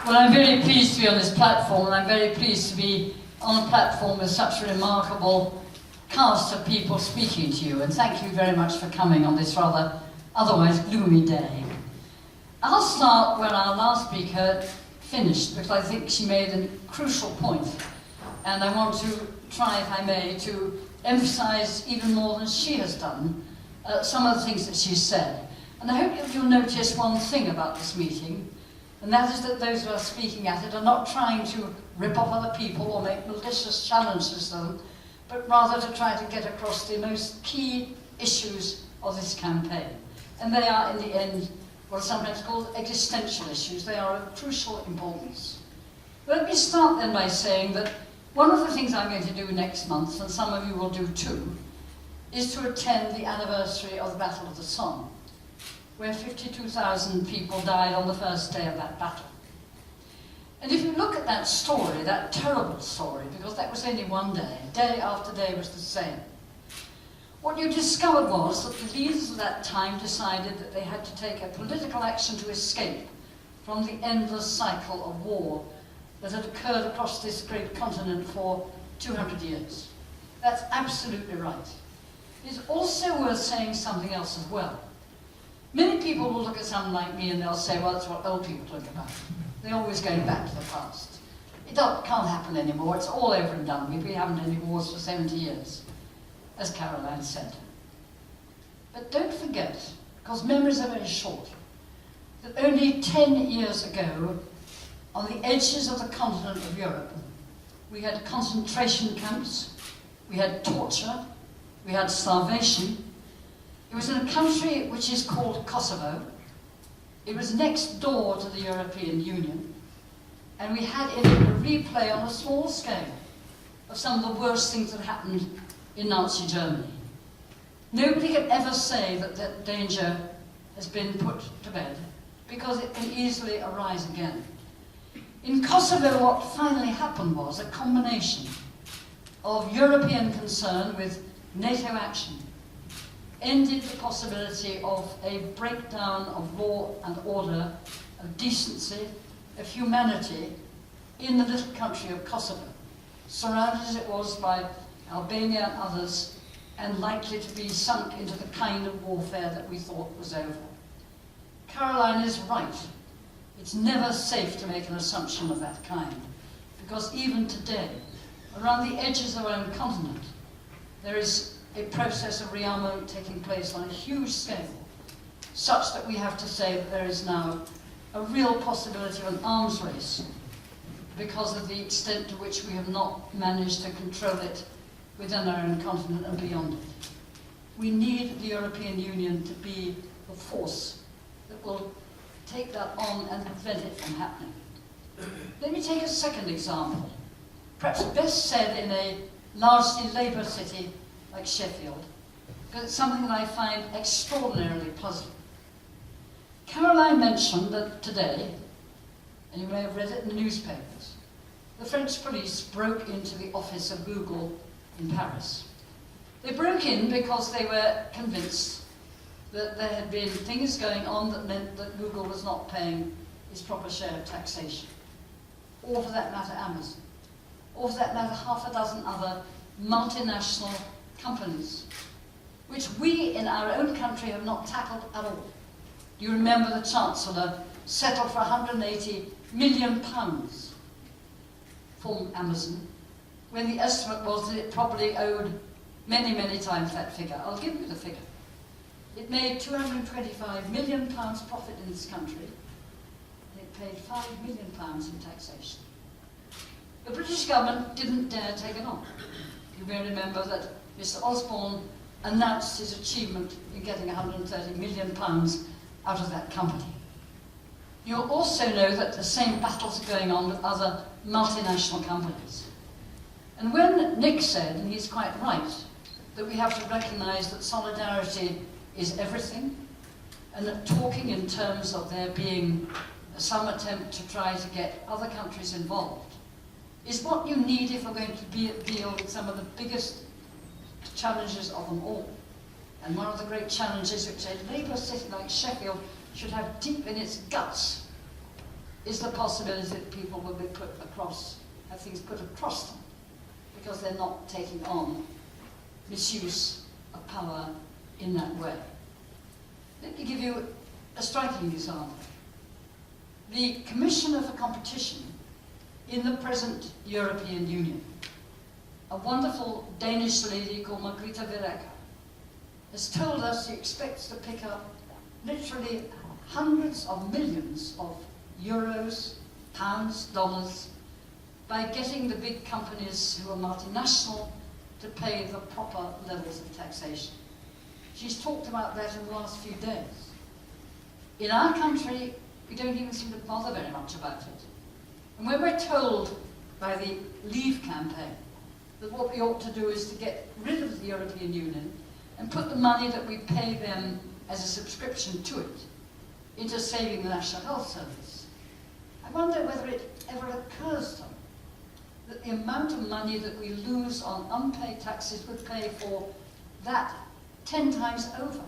Well, I'm very pleased to be on this platform, and I'm very pleased to be on a platform with such a remarkable cast of people speaking to you, and thank you very much for coming on this rather otherwise gloomy day. I'll start where our last speaker finished, because I think she made a crucial point, and I want to try, if I may, to emphasize even more than she has done some of the things that she's said. And I hope you'll notice one thing about this meeting, and that is that those who are speaking at it are not trying to rip off other people or make malicious challenges to them, but rather to try to get across the most key issues of this campaign. And they are, in the end, what are sometimes called existential issues. They are of crucial importance. Let me start then by saying that one of the things I'm going to do next month, and some of you will do too, is to attend the anniversary of the Battle of the Somme, where 52,000 people died on the first day of that battle. And if you look at that story, that terrible story, because that was only one day after day was the same, what you discovered was that the leaders of that time decided that they had to take a political action to escape from the endless cycle of war that had occurred across this great continent for 200 years. That's absolutely right. It's also worth saying something else as well. Many people will look at someone like me and they'll say, well, that's what old people think about. They're always going back to the past. It can't happen anymore. It's all over and done with. We haven't had any wars for 70 years, as Caroline said. But don't forget, because memories are very short, that only 10 years ago, on the edges of the continent of Europe, we had concentration camps, we had torture, we had starvation. It was in a country which is called Kosovo. It was next door to the European Union, and we had in it a replay on a small scale of some of the worst things that happened in Nazi Germany. Nobody can ever say that that danger has been put to bed, because it can easily arise again. In Kosovo, what finally happened was a combination of European concern with NATO action ended the possibility of a breakdown of law and order, of decency, of humanity in the little country of Kosovo, surrounded as it was by Albania and others, and likely to be sunk into the kind of warfare that we thought was over. Caroline is right. It's never safe to make an assumption of that kind, because even today, around the edges of our own continent, there is a process of rearmament taking place on a huge scale, such that we have to say that there is now a real possibility of an arms race because of the extent to which we have not managed to control it within our own continent and beyond it. We need the European Union to be the force that will take that on and prevent it from happening. Let me take a second example, perhaps best said in a largely Labour city like Sheffield, because it's something that I find extraordinarily puzzling. Caroline mentioned that today, and you may have read it in the newspapers, the French police broke into the office of Google in Paris. They broke in because they were convinced that there had been things going on that meant that Google was not paying its proper share of taxation. Or for that matter, Amazon. Or for that matter, half a dozen other multinational companies, which we in our own country have not tackled at all. Do you remember the Chancellor settled for £180 million for Amazon, when the estimate was that it probably owed many, many times that figure? I'll give you the figure. It made £225 million profit in this country, and it paid £5 million in taxation. The British government didn't dare take it on. You may remember that Mr. Osborne announced his achievement in getting £130 million out of that company. You'll also know that the same battles are going on with other multinational companies. And when Nick said, and he's quite right, that we have to recognise that solidarity is everything, and that talking in terms of there being some attempt to try to get other countries involved is what you need if we're going to deal with some of the biggest challenges of them all. And one of the great challenges which a Labour city like Sheffield should have deep in its guts is the possibility that people will be put across, have things put across them, because they're not taking on misuse of power in that way. Let me give you a striking example. The Commissioner for Competition in the present European Union, a wonderful Danish lady called Margrethe Vestager, has told us she expects to pick up literally hundreds of millions of euros, pounds, dollars, by getting the big companies who are multinational to pay the proper levels of taxation. She's talked about that in the last few days. In our country, we don't even seem to bother very much about it. And when we're told by the Leave campaign that what we ought to do is to get rid of the European Union and put the money that we pay them as a subscription to it into saving the National Health Service, I wonder whether it ever occurs to them that the amount of money that we lose on unpaid taxes would pay for that 10 times over.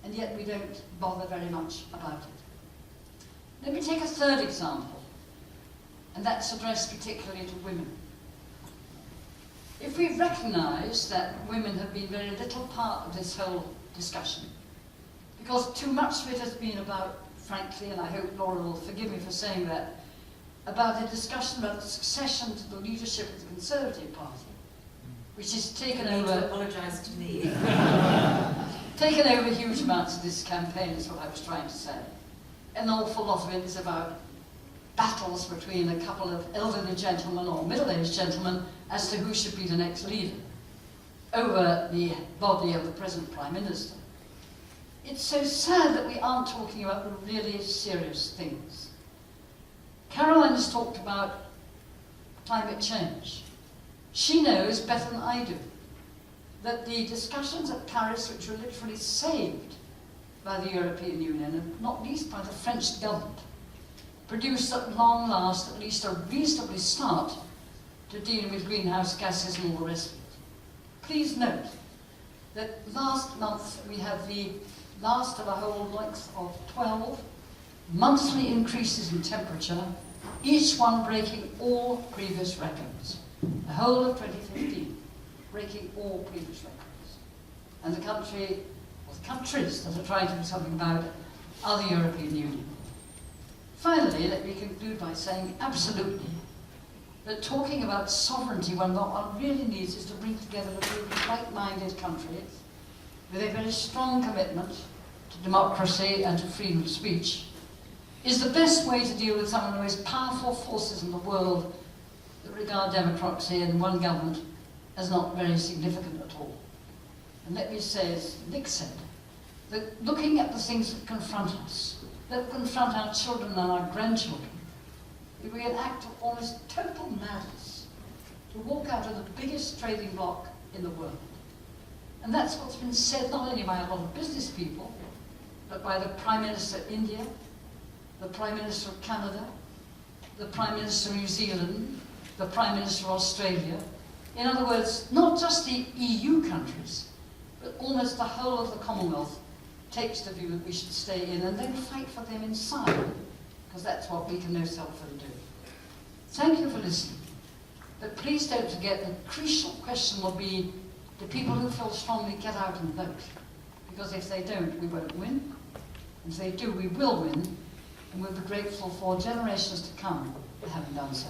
And yet we don't bother very much about it. Let me take a third example, and that's addressed particularly to women. If we recognise that women have been very little part of this whole discussion, because too much of it has been about, frankly, and I hope Laura will forgive me for saying that, about a discussion about the succession to the leadership of the Conservative Party, which has taken over... to apologise to me. taken over huge amounts of this campaign, is what I was trying to say. An awful lot of it is about battles between a couple of elderly gentlemen or middle-aged gentlemen as to who should be the next leader over the body of the present Prime Minister. It's so sad that we aren't talking about the really serious things. Caroline has talked about climate change. She knows better than I do that the discussions at Paris, which were literally saved by the European Union, and not least by the French government, produced at long last at least a reasonable start to dealing with greenhouse gases and all the rest of it. Please note that last month we had the last of a whole length of 12 monthly increases in temperature, each one breaking all previous records. The whole of 2015 breaking all previous records. And the country, or the countries that are trying to do something about it, are the European Union. Finally, let me conclude by saying absolutely that talking about sovereignty when what one really needs is to bring together a group of like-minded countries with a very strong commitment to democracy and to freedom of speech is the best way to deal with some of the most powerful forces in the world that regard democracy and one government as not very significant at all. And let me say, as Nick said, that looking at the things that confront us, that confront our children and our grandchildren, it would be an act of almost total madness to walk out of the biggest trading bloc in the world. And that's what's been said not only by a lot of business people, but by the Prime Minister of India, the Prime Minister of Canada, the Prime Minister of New Zealand, the Prime Minister of Australia. In other words, not just the EU countries, but almost the whole of the Commonwealth takes the view that we should stay in and then fight for them inside, because that's what we can no self-will do. Thank you for listening. But please don't forget the crucial question will be, do people who feel strongly get out and vote? Because if they don't, we won't win. And if they do, we will win. And we'll be grateful for generations to come for having done so.